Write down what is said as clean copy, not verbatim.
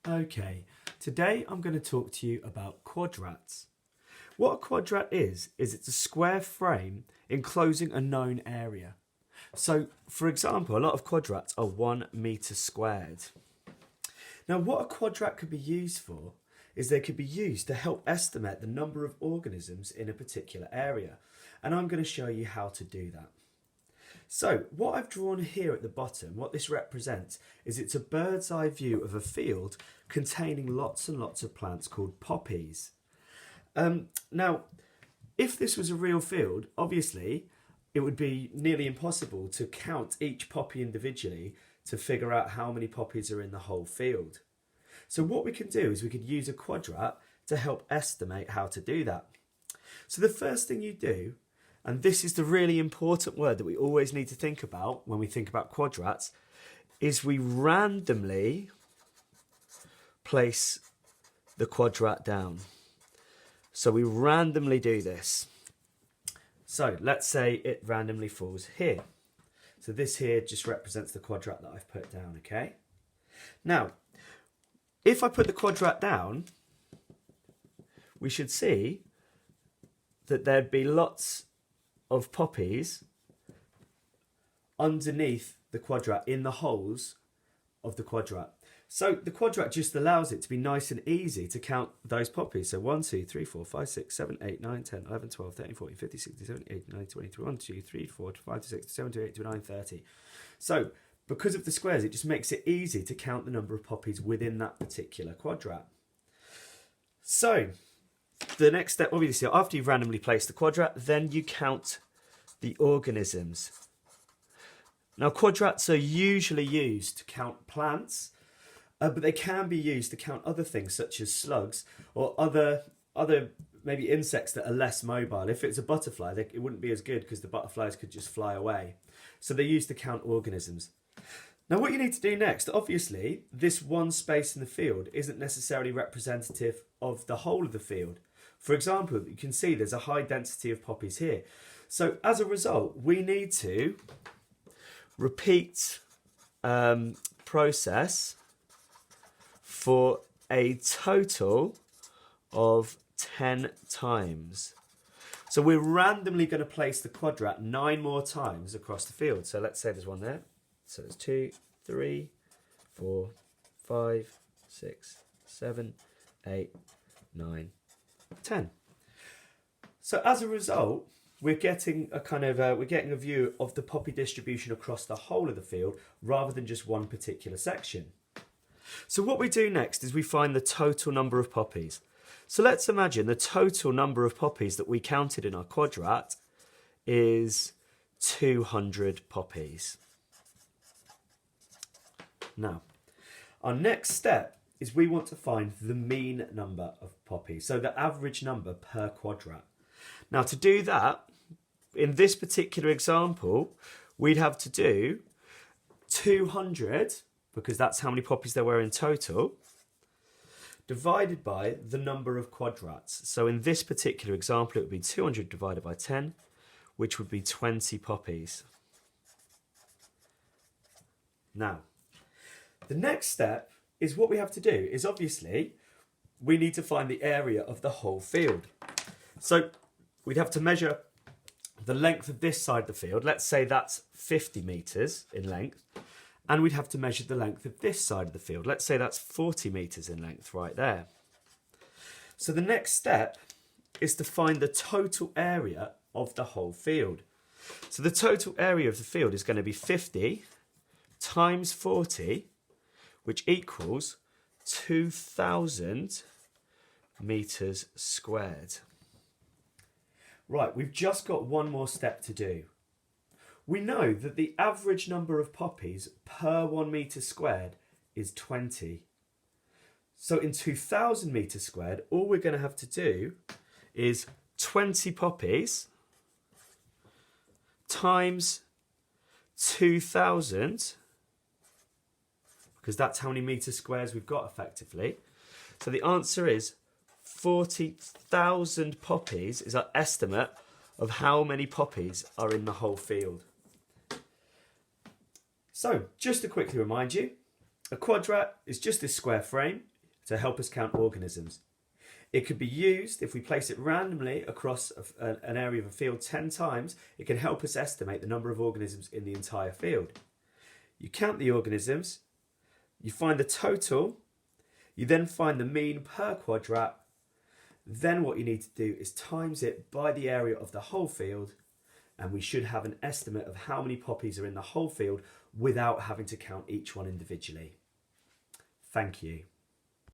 Okay, today I'm going to talk to you about quadrats. What a quadrat is it's a square frame enclosing a known area. So, for example, a lot of quadrats are 1 metre squared. Now, what a quadrat could be used for is they could be used to help estimate the number of organisms in a particular area. And I'm going to show you how to do that. So what I've drawn here at the bottom, what this represents is it's a bird's eye view of a field containing lots and lots of plants called poppies. Now, if this was a real field, obviously it would be nearly impossible to count each poppy individually to figure out how many poppies are in the whole field. So what we can do is we could use a quadrat to help estimate how to do that. So the first thing you do, and this is the really important word that we always need to think about when we think about quadrats, is we randomly place the quadrat down. So we randomly do this. So let's say it randomly falls here. So this here just represents the quadrat that I've put down, okay? Now, if I put the quadrat down, we should see that there'd be lots of poppies underneath the quadrat, in the holes of the quadrat. So the quadrat just allows it to be nice and easy to count those poppies. So 1, 2, 3, 4, 5, 6, 7, 8, 9, 10, 11, 12, 13, 14, 15, 16, 17, 18, 19, 20, 21, 2, 3, 4, 5, 6, 7, 8, 9, 30. So because of the squares, it just makes it easy to count the number of poppies within that particular quadrat. So the next step, obviously, after you've randomly placed the quadrat, then you count the organisms. Now, quadrats are usually used to count plants, but they can be used to count other things such as slugs or other maybe insects that are less mobile. If it's a butterfly, it wouldn't be as good because the butterflies could just fly away. So they're used to count organisms. Now, what you need to do next, obviously, this one space in the field isn't necessarily representative of the whole of the field. For example, you can see there's a high density of poppies here. So as a result, we need to repeat process for a total of 10 times. So we're randomly going to place the quadrat 9 more times across the field. So let's say there's one there. So it's 2, 3, 4, 5, 6, 7, 8, 9, 10. So as a result, we're getting a view of the poppy distribution across the whole of the field rather than just one particular section. So what we do next is we find the total number of poppies. So let's imagine the total number of poppies that we counted in our quadrat is 200 poppies. Now, our next step is we want to find the mean number of poppies, so the average number per quadrat. Now, to do that, in this particular example, we'd have to do 200, because that's how many poppies there were in total, divided by the number of quadrats. So in this particular example, it would be 200 divided by 10, which would be 20 poppies. Now, the next step is what we have to do is obviously we need to find the area of the whole field. So we'd have to measure the length of this side of the field. Let's say that's 50 metres in length. And we'd have to measure the length of this side of the field. Let's say that's 40 metres in length right there. So the next step is to find the total area of the whole field. So the total area of the field is going to be 50 times 40, which equals 2,000 metres squared. Right, we've just got one more step to do. We know that the average number of poppies per 1 metre squared is 20. So in 2,000 metres squared, all we're going to have to do is 20 poppies times 2,000, because that's how many metre squares we've got effectively. So the answer is 40,000 poppies is our estimate of how many poppies are in the whole field. So, just to quickly remind you, A quadrat is just this square frame to help us count organisms. It could be used if we place it randomly across an area of a field 10 times. It can help us estimate the number of organisms in the entire field. You count the organisms, you find the total, you then find the mean per quadrat. Then what you need to do is times it by the area of the whole field, and we should have an estimate of how many poppies are in the whole field without having to count each one individually. Thank you.